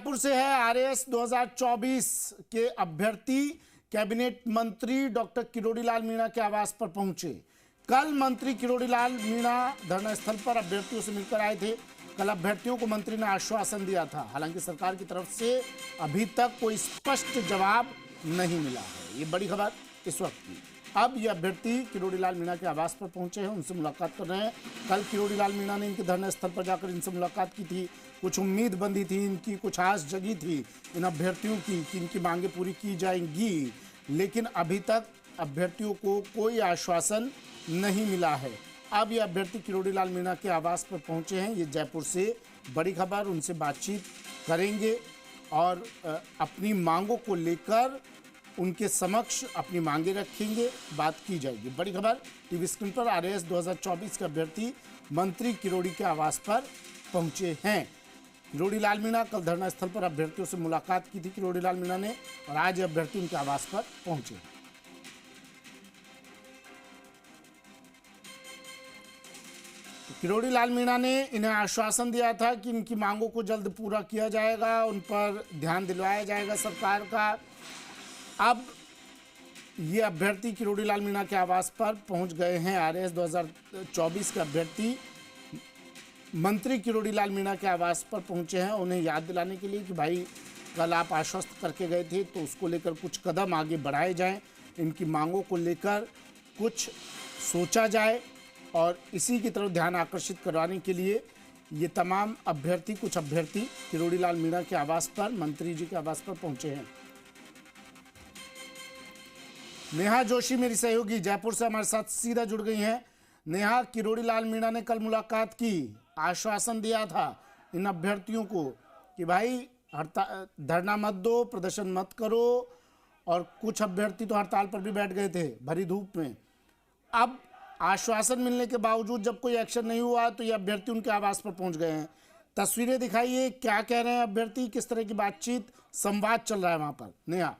जयपुर से है। आरएएस 2024 के अभ्यर्थी कैबिनेट मंत्री डॉक्टर किरोड़ीलाल मीणा के आवास पर पहुंचे। कल मंत्री किरोड़ीलाल मीणा धरना स्थल पर अभ्यर्थियों से मिलकर आए थे। कल अभ्यर्थियों को मंत्री ने आश्वासन दिया था। हालांकि सरकार की तरफ से अभी तक कोई स्पष्ट जवाब नहीं मिला है। ये बड़ी खबर इस वक्त की। अब ये अभ्यर्थी किरोड़ीलाल मीणा के आवास पर पहुंचे हैं, उनसे मुलाकात कर रहे हैं। कल किरोड़ीलाल मीणा ने इनके धरना स्थल पर जाकर इनसे मुलाकात की थी। कुछ उम्मीद बंधी थी इनकी, कुछ आस जगी थी इन अभ्यर्थियों की कि इनकी मांगें पूरी की जाएंगी, लेकिन अभी तक अभ्यर्थियों को कोई आश्वासन नहीं मिला है। अब ये अभ्यर्थी किरोड़ीलाल मीणा के आवास पर पहुंचे हैं। ये जयपुर से बड़ी खबर, उनसे बातचीत करेंगे और अपनी मांगों को लेकर उनके समक्ष अपनी मांगे रखेंगे, बात की जाएगी। बड़ी खबर टीवी स्क्रीन पर। आरएएस 2024 के अभ्यर्थी मंत्री किरोड़ी के आवास पर पहुंचे हैं। किरोड़ीलाल मीणा कल धरना स्थल पर अभ्यर्थियों से मुलाकात की थी किरोड़ीलाल मीणा ने, और आज अभ्यर्थी उनके आवास पर पहुंचे। किरोड़ीलाल मीणा ने इन्हें आश्वासन दिया था कि इनकी मांगों को जल्द पूरा किया जाएगा, उन पर ध्यान दिलवाया जाएगा सरकार का। अब ये अभ्यर्थी किरोड़ीलाल मीणा के आवास पर पहुंच गए हैं। आरएएस 2024 के अभ्यर्थी मंत्री किरोड़ीलाल मीणा के आवास पर पहुंचे हैं, उन्हें याद दिलाने के लिए कि भाई कल आप आश्वस्त करके गए थे, तो उसको लेकर कुछ कदम आगे बढ़ाए जाएं, इनकी मांगों को लेकर कुछ सोचा जाए, और इसी की तरफ ध्यान आकर्षित करवाने के लिए ये तमाम अभ्यर्थी, कुछ अभ्यर्थी किरोड़ीलाल मीणा के आवास पर, मंत्री जी के आवास पर पहुंचे हैं। नेहा जोशी मेरी सहयोगी जयपुर से हमारे साथ सीधा जुड़ गई हैं। नेहा, किरोड़ीलाल मीणा ने कल मुलाकात की, आश्वासन दिया था इन अभ्यर्थियों को कि भाई धरना मत दो, प्रदर्शन मत करो, और कुछ अभ्यर्थी तो हड़ताल पर भी बैठ गए थे भरी धूप में। अब आश्वासन मिलने के बावजूद जब कोई एक्शन नहीं हुआ, तो ये अभ्यर्थी उनके आवास पर पहुंच गए हैं। तस्वीरें दिखाइए, क्या कह रहे हैं अभ्यर्थी, किस तरह की बातचीत, संवाद चल रहा है वहां पर। नेहा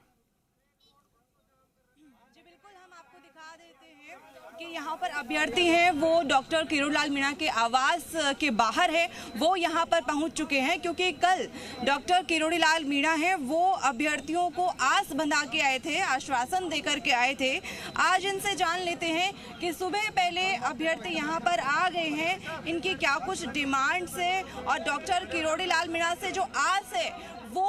कि यहाँ पर अभ्यर्थी हैं वो डॉक्टर किरोड़ीलाल मीणा के आवास के बाहर है, वो यहाँ पर पहुँच चुके हैं, क्योंकि कल डॉक्टर किरोड़ीलाल मीणा हैं वो अभ्यर्थियों को आस बंधा के आए थे, आश्वासन देकर के आए थे। आज इनसे जान लेते हैं कि सुबह पहले अभ्यर्थी यहाँ पर आ गए हैं, इनकी क्या कुछ डिमांड्स है और डॉक्टर किरोड़ीलाल मीणा से जो आस है वो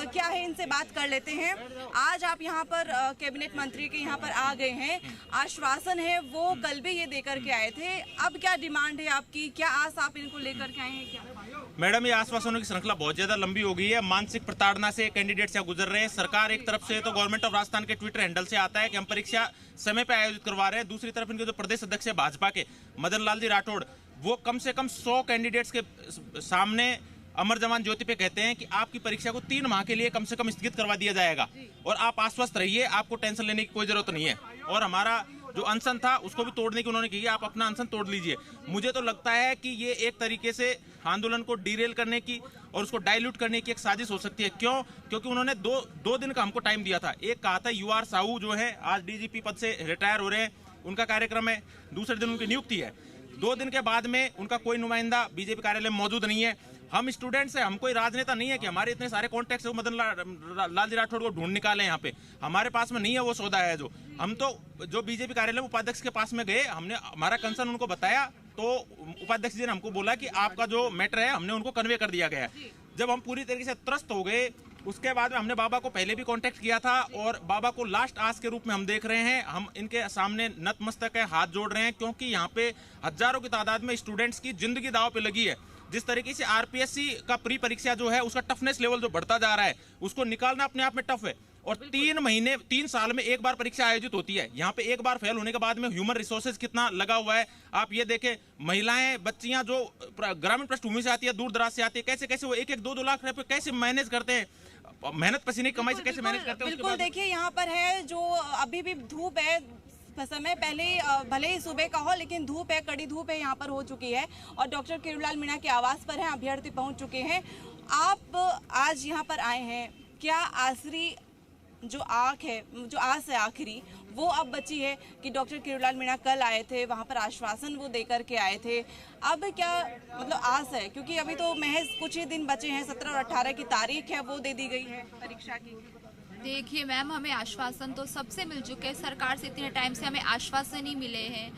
क्या है, इनसे बात कर लेते हैं। आज आप यहाँ पर कैबिनेट मंत्री के यहाँ पर आ गए हैं, आश्वासन है वो कल भी ये देकर के आए थे, अब क्या डिमांड है आपकी, क्या आस आप इनको लेकर के आए हैं? क्या मैडम, ये आश्वासनों की श्रृंखला बहुत ज्यादा लंबी हो गई है। मानसिक प्रताड़ना से कैंडिडेट्स यहाँ गुजर रहे हैं। सरकार एक तरफ से तो गवर्नमेंट ऑफ राजस्थान के ट्विटर हैंडल से आता है कि हम परीक्षा समय पर आयोजित करवा रहे हैं, दूसरी तरफ इनके जो प्रदेश अध्यक्ष है भाजपा के मदन लाल जी राठौड़, वो कम से कम 100 कैंडिडेट्स के सामने अमर जवान ज्योति पे कहते हैं कि आपकी परीक्षा को 3 माह के लिए कम से कम स्थगित करवा दिया जाएगा, और आप आश्वस्त रहिए, आपको टेंशन लेने की कोई जरूरत नहीं है। और हमारा जो अनशन था उसको भी तोड़ने की उन्होंने की, आप अपना अनशन तोड़ लीजिए। मुझे तो लगता है कि ये एक तरीके से आंदोलन को डीरेल करने की और उसको डाइल्यूट करने की एक साजिश हो सकती है। क्यों? क्योंकि उन्होंने दो दिन का हमको टाइम दिया था। एक कहा था यूआर साहू जो है आज डीजीपी पद से रिटायर हो रहे हैं, उनका कार्यक्रम है, दूसरे दिन उनकी नियुक्ति है। 2 दिन के बाद में उनका कोई नुमाइंदा बीजेपी कार्यालय में मौजूद नहीं है। हम स्टूडेंट्स हैं, हम कोई राजनेता नहीं है कि हमारे इतने सारे कॉन्टैक्ट्स है मदन लाल जी राठौड़ को ढूंढ निकाले यहाँ पे। हमारे पास में नहीं है वो सौदा है जो हम तो जो बीजेपी कार्यालय उपाध्यक्ष के पास में गए, हमने हमारा कंसर्न उनको बताया, तो उपाध्यक्ष जी ने हमको बोला कि आपका जो मैटर है हमने उनको कन्वे कर दिया गया है। जब हम पूरी तरीके से त्रस्त हो गए, उसके बाद में हमने बाबा को पहले भी कांटेक्ट किया था, और बाबा को लास्ट आस के रूप में हम देख रहे हैं। हम इनके सामने नतमस्तक है, हाथ जोड़ रहे हैं, क्योंकि यहाँ पे हजारों की तादाद में स्टूडेंट्स की जिंदगी दांव पे लगी है। जिस तरीके से आरपीएससी का प्री परीक्षा जो है उसका टफनेस लेवल जो बढ़ता जा रहा है, उसको निकालना अपने आप में टफ है। और 3 साल में एक बार परीक्षा आयोजित होती है, यहाँ पे एक बार फेल होने के बाद में ह्यूमन रिसोर्सेज कितना लगा हुआ है। आप ये देखें, महिलाएं, बच्चियां जो ग्रामीण पृष्ठभूमि से आती है, दूर दराज से आती है, कैसे कैसे वो 1-1, 2-2 लाख रुपए कैसे मैनेज करते हैं, मेहनत पसीने की कमाई से कैसे मैनेज करते हैं। बिल्कुल, देखिए यहाँ पर है जो अभी भी धूप है, समय पहले भले ही सुबह का हो, लेकिन धूप है, कड़ी धूप है यहाँ पर हो चुकी है, और डॉक्टर किरोड़ीलाल मीणा के आवास पर हैं, अभ्यर्थी पहुंच चुके हैं। आप आज यहाँ पर आए हैं, क्या आखिरी जो आस है आखिरी, वो अब बची है कि डॉक्टर किरोड़ीलाल मीणा कल आए थे, वहां पर आश्वासन वो देकर के आए थे। अब क्या मतलब आस है, क्योंकि अभी तो महज कुछ ही दिन बचे हैं, 17 और 18 की तारीख है वो दे दी गई है परीक्षा की। देखिए मैम, हमें आश्वासन तो सबसे मिल चुके हैं, सरकार से इतने टाइम से हमें आश्वासन ही मिले हैं।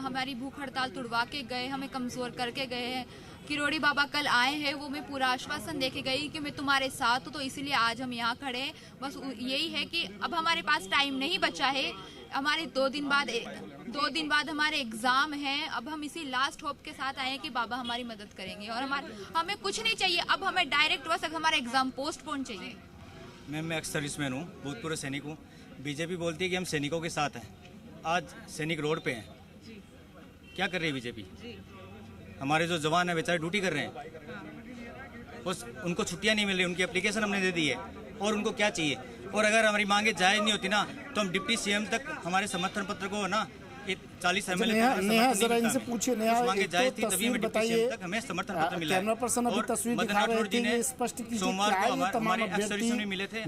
हमारी भूख हड़ताल तुड़वा के गए, हमें कमज़ोर करके गए हैं। किरोड़ी बाबा कल आए हैं, वो मैं पूरा आश्वासन दे के गई कि मैं तुम्हारे साथ हूँ, तो इसलिए आज हम यहाँ खड़े हैं। बस यही है कि अब हमारे पास टाइम नहीं बचा है, हमारे 2 दिन बाद हमारे एग्ज़ाम हैं। अब हम इसी लास्ट होप के साथ आए हैं कि बाबा हमारी मदद करेंगे, और हमें कुछ नहीं चाहिए, अब हमें डायरेक्ट बस हमारा एग्ज़ाम पोस्टपोन चाहिए। मैं एक्स सर्विसमैन हूँ, भूतपूर्व सैनिक हूँ। बीजेपी बोलती है कि हम सैनिकों के साथ हैं, आज सैनिक रोड पे हैं। क्या कर रही है बीजेपी? हमारे जो जवान हैं बेचारे ड्यूटी कर रहे हैं, बस उनको छुट्टियां नहीं मिल रही, उनकी एप्लीकेशन हमने दे दी है, और उनको क्या चाहिए? और अगर हमारी मांगे जायज नहीं होती ना, तो हम डिप्टी सीएम तक हमारे समर्थन पत्र को ना 40 ML नेहा जरा इनसे पूछिए। नेहा, मांगे एक जायज तो थी, तभी हमें डिप्टी बताइए, सीएम तक हमें समर्थन पत्र मिला है। कैमरा पर्सन अभी तस्वीर दिखा रहे थे, ये स्पष्ट कीजिए क्या ये तमाम अभ्यर्थी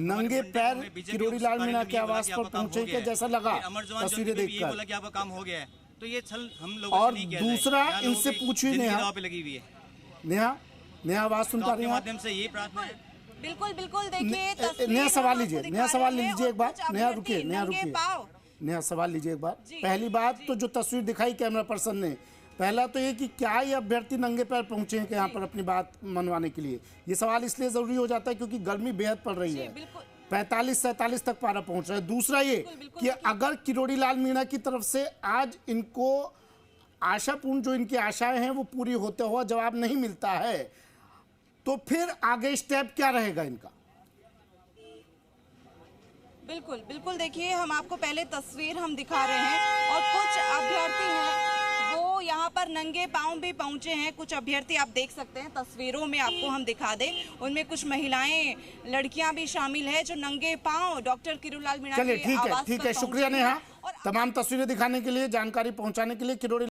नंगे पैर किरोड़ीलाल मीणा के आवास पर पहुंचे कि जैसा लगा तस्वीरें देखकर? बोला कि आपका काम हो गया है, तो ये छल हम लोगों और से नहीं किया दूसरा जाए। इनसे पूछिए नेहा, पे लगी हुई है। नेहा आवाज सुन पा रही हैं आप? माध्यम से यही प्रार्थना है। बिल्कुल देखिए, नया सवाल लीजिए, नया सवाल लीजिए एक बार। नया रुकिए, पाव नया सवाल लीजिए एक बार। पहली बात तो जो तस्वीर दिखाई कैमरा पर्सन ने, पहला तो ये कि क्या ये अभ्यर्थी नंगे पैर पहुंचे हैं कि यहाँ पर अपनी बात मनवाने के लिए? ये सवाल इसलिए जरूरी हो जाता है क्योंकि गर्मी बेहद पड़ रही है, 45-47 तक पारा पहुंच रहा है। दूसरा ये कि अगर किरोड़ीलाल मीणा की तरफ से आज इनको आशापूर्ण जो इनकी आशाएं हैं वो पूरी होते हुआ जवाब नहीं मिलता है, तो फिर आगे स्टेप क्या रहेगा इनका? बिल्कुल देखिए, हम आपको पहले तस्वीर हम दिखा रहे हैं, और कुछ अभ्यर्थी हैं वो यहाँ पर नंगे पांव भी पहुंचे हैं। कुछ अभ्यर्थी आप देख सकते हैं तस्वीरों में, आपको हम दिखा दें, उनमें कुछ महिलाएं, लड़कियां भी शामिल है जो नंगे पांव डॉक्टर किरोड़ीलाल मीणा के आवास पर ठीक है, शुक्रिया नेहा, तमाम तस्वीरें दिखाने के लिए, जानकारी पहुंचाने के लिए। किरोड़ी